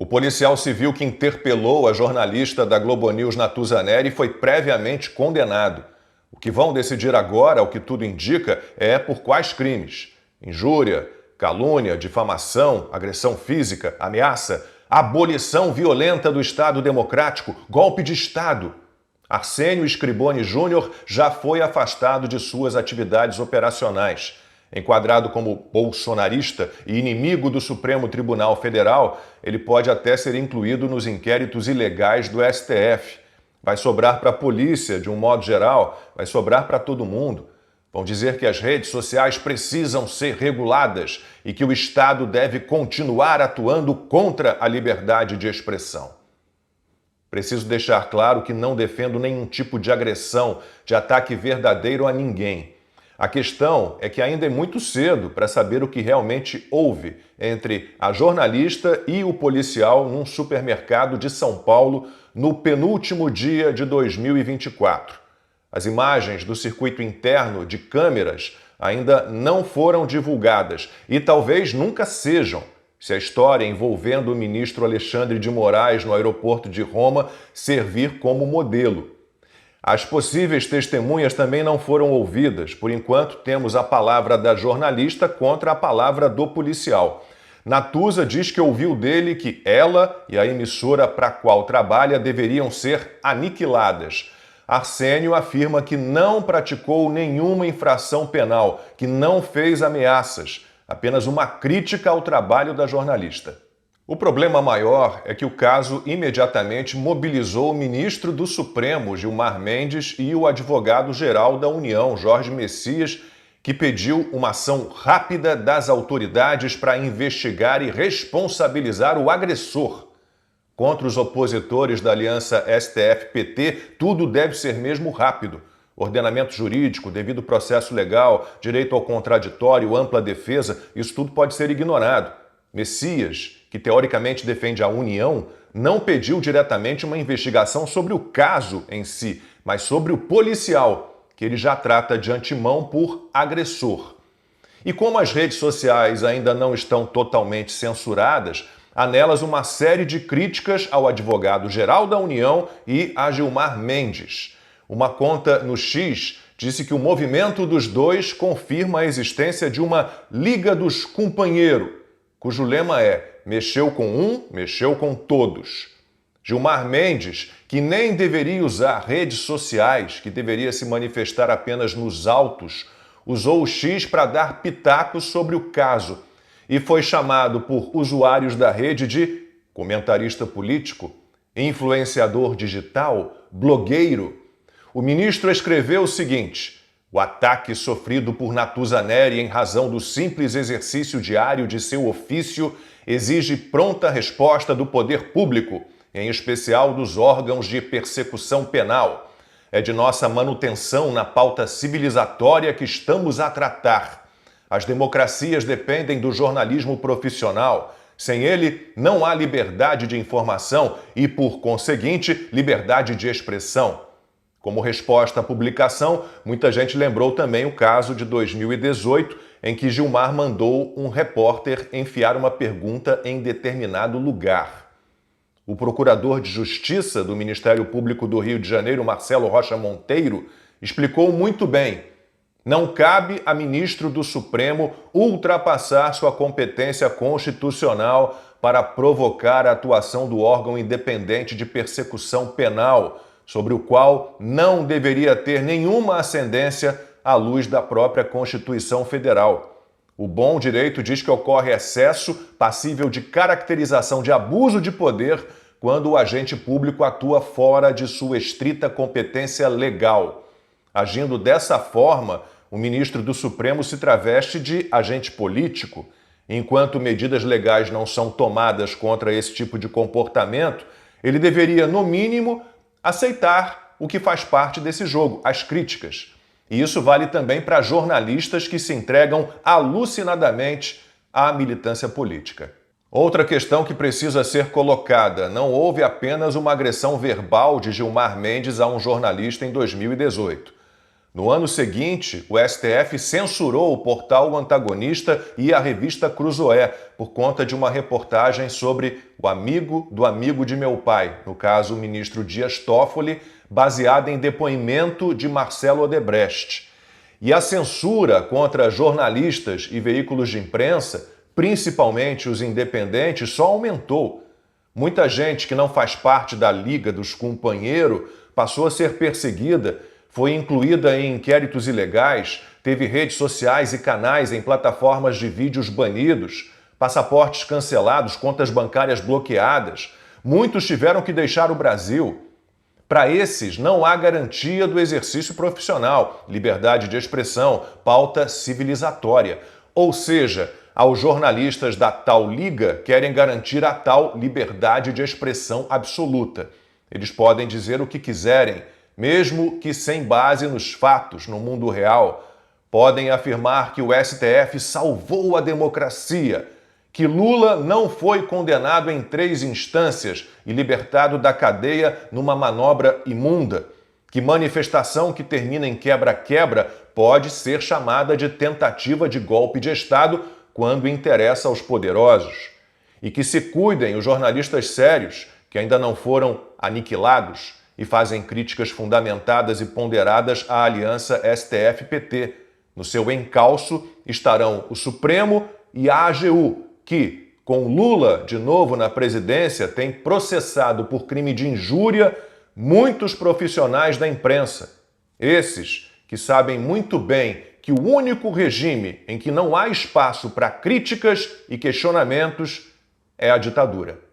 O policial civil que interpelou a jornalista da Globo News Natuzaneri foi previamente condenado. O que vão decidir agora, ao que tudo indica, é por quais crimes: injúria, calúnia, difamação, agressão física, ameaça, abolição violenta do Estado Democrático, golpe de Estado. Arsênio Scriboni Júnior já foi afastado de suas atividades operacionais. Enquadrado como bolsonarista e inimigo do Supremo Tribunal Federal, ele pode até ser incluído nos inquéritos ilegais do STF. Vai sobrar para a polícia, de um modo geral, vai sobrar para todo mundo. Vão dizer que as redes sociais precisam ser reguladas e que o Estado deve continuar atuando contra a liberdade de expressão. Preciso deixar claro que não defendo nenhum tipo de agressão, de ataque verdadeiro a ninguém. A questão é que ainda é muito cedo para saber o que realmente houve entre a jornalista e o policial num supermercado de São Paulo no penúltimo dia de 2024. As imagens do circuito interno de câmeras ainda não foram divulgadas e talvez nunca sejam, se a história envolvendo o ministro Alexandre de Moraes no aeroporto de Roma servir como modelo. As possíveis testemunhas também não foram ouvidas. Por enquanto, temos a palavra da jornalista contra a palavra do policial. Natuza diz que ouviu dele que ela e a emissora para a qual trabalha deveriam ser aniquiladas. Arsênio afirma que não praticou nenhuma infração penal, que não fez ameaças, apenas uma crítica ao trabalho da jornalista. O problema maior é que o caso imediatamente mobilizou o ministro do Supremo, Gilmar Mendes, e o advogado-geral da União, Jorge Messias, que pediu uma ação rápida das autoridades para investigar e responsabilizar o agressor. Contra os opositores da aliança STF-PT, tudo deve ser mesmo rápido. Ordenamento jurídico, devido processo legal, direito ao contraditório, ampla defesa, isso tudo pode ser ignorado. Messias, que teoricamente defende a União, não pediu diretamente uma investigação sobre o caso em si, mas sobre o policial, que ele já trata de antemão por agressor. E como as redes sociais ainda não estão totalmente censuradas, há nelas uma série de críticas ao advogado-geral da União e a Gilmar Mendes. Uma conta no X disse que o movimento dos dois confirma a existência de uma Liga dos Companheiros, cujo lema é "mexeu com um, mexeu com todos". Gilmar Mendes, que nem deveria usar redes sociais, que deveria se manifestar apenas nos autos, usou o X para dar pitacos sobre o caso e foi chamado por usuários da rede de comentarista político, influenciador digital, blogueiro. O ministro escreveu o seguinte: o ataque sofrido por Natuzaneri em razão do simples exercício diário de seu ofício exige pronta resposta do poder público, em especial dos órgãos de persecução penal. É de nossa manutenção na pauta civilizatória que estamos a tratar. As democracias dependem do jornalismo profissional. Sem ele, não há liberdade de informação e, por conseguinte, liberdade de expressão. Como resposta à publicação, muita gente lembrou também o caso de 2018, em que Gilmar mandou um repórter enfiar uma pergunta em determinado lugar. O procurador de Justiça do Ministério Público do Rio de Janeiro, Marcelo Rocha Monteiro, explicou muito bem: não cabe a ministro do Supremo ultrapassar sua competência constitucional para provocar a atuação do órgão independente de persecução penal, sobre o qual não deveria ter nenhuma ascendência à luz da própria Constituição Federal. O bom direito diz que ocorre excesso passível de caracterização de abuso de poder quando o agente público atua fora de sua estrita competência legal. Agindo dessa forma, o ministro do Supremo se traveste de agente político. Enquanto medidas legais não são tomadas contra esse tipo de comportamento, ele deveria, no mínimo, aceitar o que faz parte desse jogo, as críticas. E isso vale também para jornalistas que se entregam alucinadamente à militância política. Outra questão que precisa ser colocada: não houve apenas uma agressão verbal de Gilmar Mendes a um jornalista em 2018. No ano seguinte, o STF censurou o portal O Antagonista e a revista Cruzoé por conta de uma reportagem sobre o amigo do amigo de meu pai, no caso o ministro Dias Toffoli, baseada em depoimento de Marcelo Odebrecht. E a censura contra jornalistas e veículos de imprensa, principalmente os independentes, só aumentou. Muita gente que não faz parte da Liga dos Companheiros passou a ser perseguida, foi incluída em inquéritos ilegais, teve redes sociais e canais em plataformas de vídeos banidos, passaportes cancelados, contas bancárias bloqueadas. Muitos tiveram que deixar o Brasil. Para esses, não há garantia do exercício profissional, liberdade de expressão, pauta civilizatória. Ou seja, aos jornalistas da tal liga querem garantir a tal liberdade de expressão absoluta. Eles podem dizer o que quiserem, mesmo que sem base nos fatos, no mundo real. Podem afirmar que o STF salvou a democracia, que Lula não foi condenado em 3 instâncias e libertado da cadeia numa manobra imunda, que manifestação que termina em quebra-quebra pode ser chamada de tentativa de golpe de Estado quando interessa aos poderosos. E que se cuidem os jornalistas sérios, que ainda não foram aniquilados e fazem críticas fundamentadas e ponderadas à aliança STF-PT. No seu encalço estarão o Supremo e a AGU, que, com Lula de novo na presidência, tem processado por crime de injúria muitos profissionais da imprensa. Esses que sabem muito bem que o único regime em que não há espaço para críticas e questionamentos é a ditadura.